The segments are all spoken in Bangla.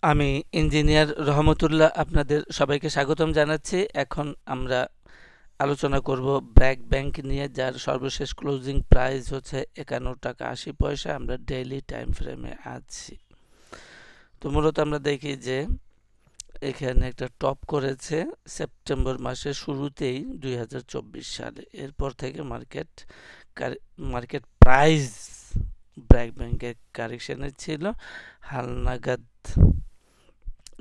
আমি ইঞ্জিনিয়ার রহমতুল্লাহ আপনাদের সবাইকে স্বাগতম জানাচ্ছি। এখন আমরা আলোচনা করব ব্র্যাক ব্যাংক নিয়ে, যার সর্বশেষ ক্লোজিং প্রাইস হচ্ছে 51 টাকা 80 পয়সা। আমরা ডেইলি টাইম ফ্রেমে আছি। তো মূলত আমরা দেখি যে এখানে একটা টপ করেছে সেপ্টেম্বর মাসের শুরুতেই 2024 সালে। এরপর থেকে মার্কেট প্রাইস ব্র্যাক ব্যাংকের কারেকশনে ছিল হালনাগাদ।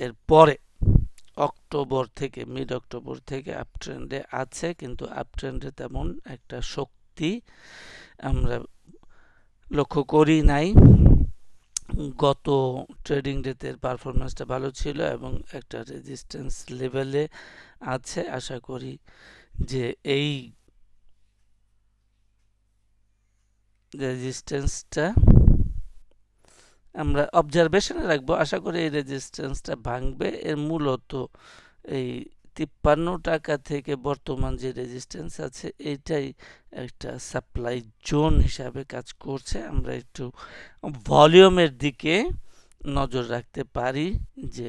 এরপরে মিড অক্টোবর থেকে আপ ট্রেন্ডে আছে, কিন্তু আপ ট্রেন্ডে তেমন একটা শক্তি আমরা লক্ষ্য করি নাই। গত ট্রেডিং ডেতে পারফরমেন্সটা ভালো ছিল এবং একটা রেজিস্ট্যান্স লেভেলে আছে। আশা করি যে এই রেজিস্ট্যান্সটা আমরা অবজারভেশনে রাখবো। আশা করি এই রেজিস্ট্যান্সটা ভাঙবে। এর মূলত এই 53 টাকা থেকে বর্তমান যে রেজিস্ট্যান্স আছে এইটাই একটা সাপ্লাই জোন হিসাবে কাজ করছে। আমরা একটু ভলিউমের দিকে নজর রাখতে পারি যে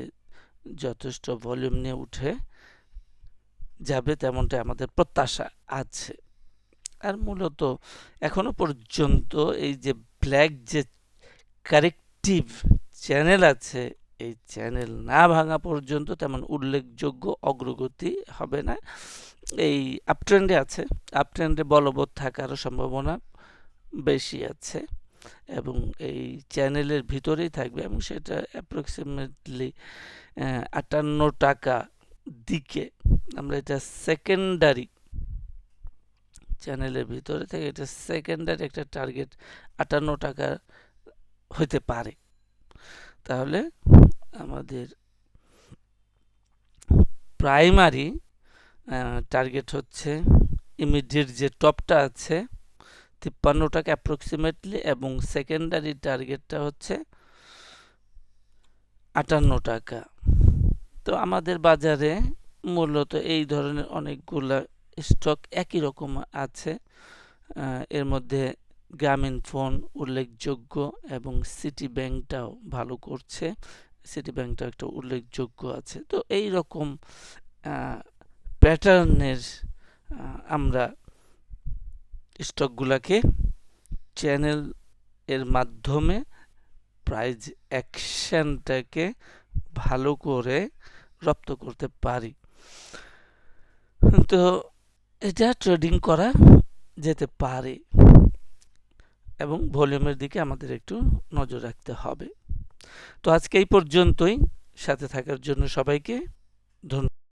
যথেষ্ট ভলিউম নিয়ে উঠে যাবে, তেমনটা আমাদের প্রত্যাশা আছে। আর মূলত এখনো পর্যন্ত এই যে ব্ল্যাক যে কারেক্টিভ চ্যানেল আছে, এই চ্যানেল না ভাঙা পর্যন্ত তেমন উল্লেখযোগ্য অগ্রগতি হবে না। এই আপট্রেন্ডে আছে, আপট্রেন্ডে বলবৎ থাকারও সম্ভাবনা বেশি আছে এবং এই চ্যানেলের ভিতরেই থাকবে এবং সেটা অ্যাপ্রক্সিমেটলি 58 টাকা দিকে। আমরা এটা সেকেন্ডারি চ্যানেলের ভিতরে থেকে এটা সেকেন্ডারি একটা টার্গেট 58 টাকা হতে পারে। তাহলে আমাদের প্রাইমারি টার্গেট হচ্ছে ইমিডিয়েট যে টপটা আছে 53 টাকা অ্যাপ্রক্সিমেটলি, এবং সেকেন্ডারি টার্গেটটা হচ্ছে 58 টাকা। তো আমাদের বাজারে মূলত এই ধরনের অনেকগুলা স্টক একই রকম আছে। এর মধ্যে গ্রামীণ ফোন উল্লেখযোগ্য এবং সিটি ব্যাংকটাও ভালো করছে। সিটি ব্যাংকটাও একটা উল্লেখযোগ্য আছে। তো এই রকম প্যাটার্নের আমরা স্টকগুলাকে চ্যানেল এর মাধ্যমে প্রাইস অ্যাকশনটাকে ভালো করে রপ্ত করতে পারি। তো এটা ট্রেডিং করা যেতে পারে এবং ভলিউমের দিকে আমাদের একটু নজর রাখতে হবে। তো আজকে এই পর্যন্তই। সাথে থাকার জন্য সবাইকে ধন্যবাদ।